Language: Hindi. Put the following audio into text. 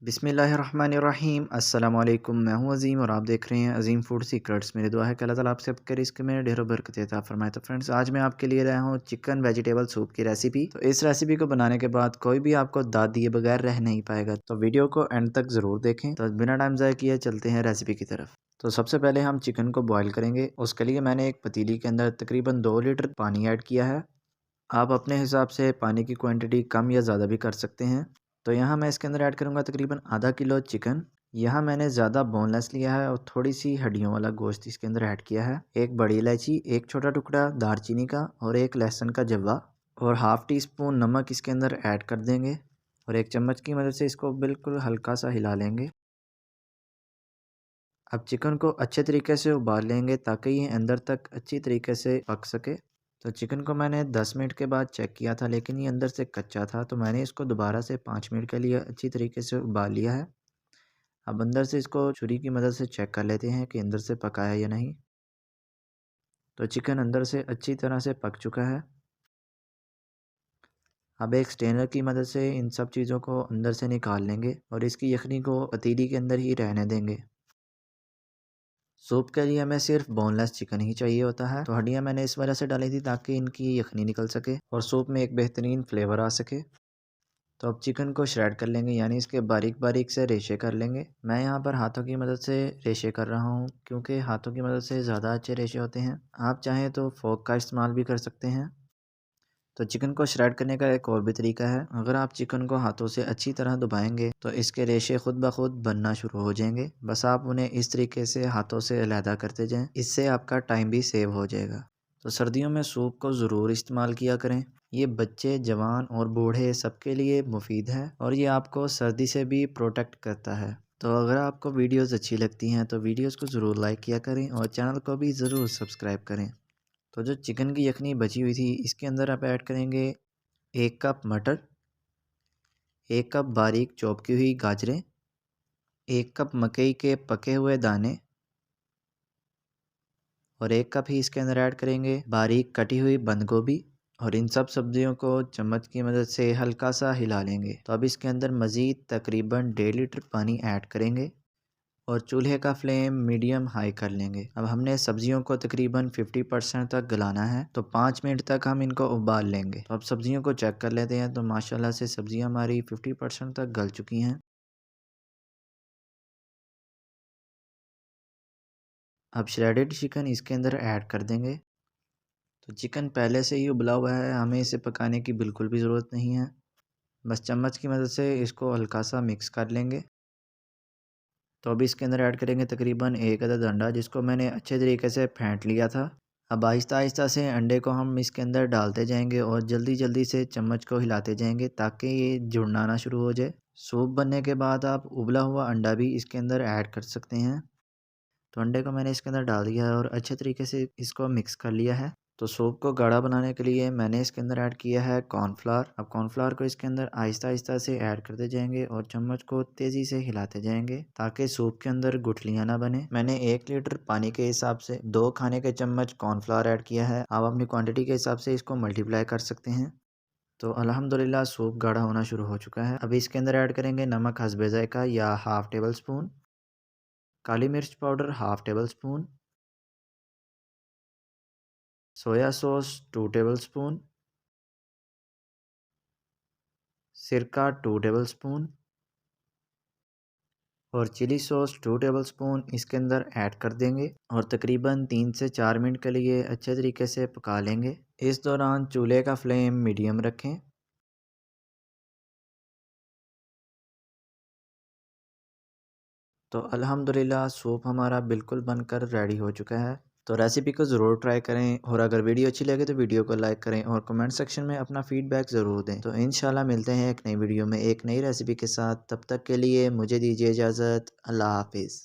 बिस्मिल्लाहिर्रहमानिर्रहीम अस्सलाम वालेकुम। मैं हूं अज़ीम और आप देख रहे हैं अज़ीम फूड सीक्रेट्स। मेरी दुआ है कि अल्लाह ताला आप सबके रिस्क में ढेरों बरकत अता फरमाए। तो फ्रेंड्स, आज मैं आपके लिए लाया हूं चिकन वेजिटेबल सूप की रेसिपी। तो इस रेसिपी को बनाने के बाद कोई भी आपको दाद दिए बगैर रह नहीं पाएगा। तो वीडियो को एंड तक ज़रूर देखें। तो बिना टाइम ज़ाया किए चलते हैं रेसिपी की तरफ। तो सबसे पहले हम चिकन को बॉयल करेंगे। उसके लिए मैंने एक पतीली के अंदर तकरीबन 2 लीटर पानी ऐड किया है। आप अपने हिसाब से पानी की क्वांटिटी कम या ज़्यादा भी कर सकते हैं। तो यहाँ मैं इसके अंदर ऐड करूँगा तकरीबन आधा किलो चिकन। यहाँ मैंने ज़्यादा बोनलेस लिया है और थोड़ी सी हड्डियों वाला गोश्त इसके अंदर ऐड किया है। एक बड़ी इलायची, एक छोटा टुकड़ा दालचीनी का और एक लहसुन का जव्वा और हाफ़ टी स्पून नमक इसके अंदर ऐड कर देंगे और एक चम्मच की मदद से इसको बिल्कुल हल्का सा हिला लेंगे। अब चिकन को अच्छे तरीके से उबाल लेंगे ताकि ये अंदर तक अच्छी तरीके से पक सके। तो चिकन को मैंने 10 मिनट के बाद चेक किया था, लेकिन ये अंदर से कच्चा था, तो मैंने इसको दोबारा से 5 मिनट के लिए अच्छी तरीके से उबाल लिया है। अब अंदर से इसको छुरी की मदद से चेक कर लेते हैं कि अंदर से पका है या नहीं। तो चिकन अंदर से अच्छी तरह से पक चुका है। अब एक स्ट्रेनर की मदद से इन सब चीज़ों को अंदर से निकाल लेंगे और इसकी यखनी को पतीली के अंदर ही रहने देंगे। सूप के लिए हमें सिर्फ बोनलेस चिकन ही चाहिए होता है। तो हड्डियाँ मैंने इस वजह से डाली थी ताकि इनकी यखनी निकल सके और सूप में एक बेहतरीन फ्लेवर आ सके। तो अब चिकन को श्रेड कर लेंगे, यानी इसके बारीक बारीक से रेशे कर लेंगे। मैं यहाँ पर हाथों की मदद से रेशे कर रहा हूँ क्योंकि हाथों की मदद से ज़्यादा अच्छे रेशे होते हैं। आप चाहें तो फोक का इस्तेमाल भी कर सकते हैं। तो चिकन को श्रेड करने का एक और भी तरीका है। अगर आप चिकन को हाथों से अच्छी तरह दबाएंगे तो इसके रेशे खुद ब खुद बनना शुरू हो जाएंगे। बस आप उन्हें इस तरीके से हाथों से अलहदा करते जाएं, इससे आपका टाइम भी सेव हो जाएगा। तो सर्दियों में सूप को ज़रूर इस्तेमाल किया करें। ये बच्चे, जवान और बूढ़े सबके लिए मुफीद है और ये आपको सर्दी से भी प्रोटेक्ट करता है। तो अगर आपको वीडियोस अच्छी लगती हैं तो वीडियोस को ज़रूर लाइक किया करें और चैनल को भी ज़रूर सब्सक्राइब करें। तो जो चिकन की यखनी बची हुई थी इसके अंदर आप ऐड करेंगे 1 कप मटर, 1 कप बारीक चॉप की हुई गाजरें, 1 कप मकई के पके हुए दाने और 1 कप ही इसके अंदर ऐड करेंगे बारीक कटी हुई बंद गोभी और इन सब सब्जियों को चम्मच की मदद से हल्का सा हिला लेंगे। तो अब इसके अंदर मज़ीद तकरीबन 1.5 लीटर पानी ऐड करेंगे और चूल्हे का फ्लेम मीडियम हाई कर लेंगे। अब हमने सब्जियों को तकरीबन 50% तक गलाना है, तो 5 मिनट तक हम इनको उबाल लेंगे। तो अब सब्जियों को चेक कर लेते हैं। तो माशाल्लाह से सब्जियां हमारी 50% तक गल चुकी हैं। अब श्रेडेड चिकन इसके अंदर ऐड कर देंगे। तो चिकन पहले से ही उबला हुआ है, हमें इसे पकाने की बिल्कुल भी ज़रूरत नहीं है। बस चम्मच की मदद से इसको हल्का सा मिक्स कर लेंगे। तो अभी इसके अंदर ऐड करेंगे तकरीबन 1 अदद अंडा, जिसको मैंने अच्छे तरीके से फेंट लिया था। अब आहिस्ता आहिस्ता से अंडे को हम इसके अंदर डालते जाएंगे और जल्दी जल्दी से चम्मच को हिलाते जाएंगे ताकि ये जुड़ना ना शुरू हो जाए। सूप बनने के बाद आप उबला हुआ अंडा भी इसके अंदर ऐड कर सकते हैं। तो अंडे को मैंने इसके अंदर डाल दिया है और अच्छे तरीके से इसको मिक्स कर लिया है। तो सूप को गाढ़ा बनाने के लिए मैंने इसके अंदर ऐड किया है कॉर्नफ्लावर। अब कॉर्नफ्लावर को इसके अंदर आहिस्ता आहिस्ता से ऐड करते जाएंगे और चम्मच को तेज़ी से हिलाते जाएंगे ताकि सूप के अंदर गुठलियाँ ना बने। मैंने 1 लीटर पानी के हिसाब से 2 खाने के चम्मच कॉर्नफ्लावर ऐड किया है। आप अपनी क्वान्टिटी के हिसाब से इसको मल्टीप्लाई कर सकते हैं। तो अल्हम्दुलिल्लाह सूप गाढ़ा होना शुरू हो चुका है। अभी इसके अंदर ऐड करेंगे नमक हस्बे ज़ायक़ा या हाफ़ टेबल स्पून, काली मिर्च powder half table spoon, soya sauce 2 table spoon, सिरका 2 टेबल स्पून और चिली सॉस 2 टेबल स्पून इसके अंदर ऐड कर देंगे और तकरीबन 3 से 4 मिनट के लिए अच्छे तरीके से पका लेंगे। इस दौरान चूल्हे का फ्लेम मीडियम रखें। तो अल्हम्दुलिल्लाह सूप हमारा बिल्कुल बनकर रेडी हो चुका है। तो रेसिपी को ज़रूर ट्राई करें और अगर वीडियो अच्छी लगे तो वीडियो को लाइक करें और कमेंट सेक्शन में अपना फीडबैक ज़रूर दें। तो इंशाल्लाह मिलते हैं एक नई वीडियो में एक नई रेसिपी के साथ। तब तक के लिए मुझे दीजिए इजाज़त। अल्लाह हाफिज़।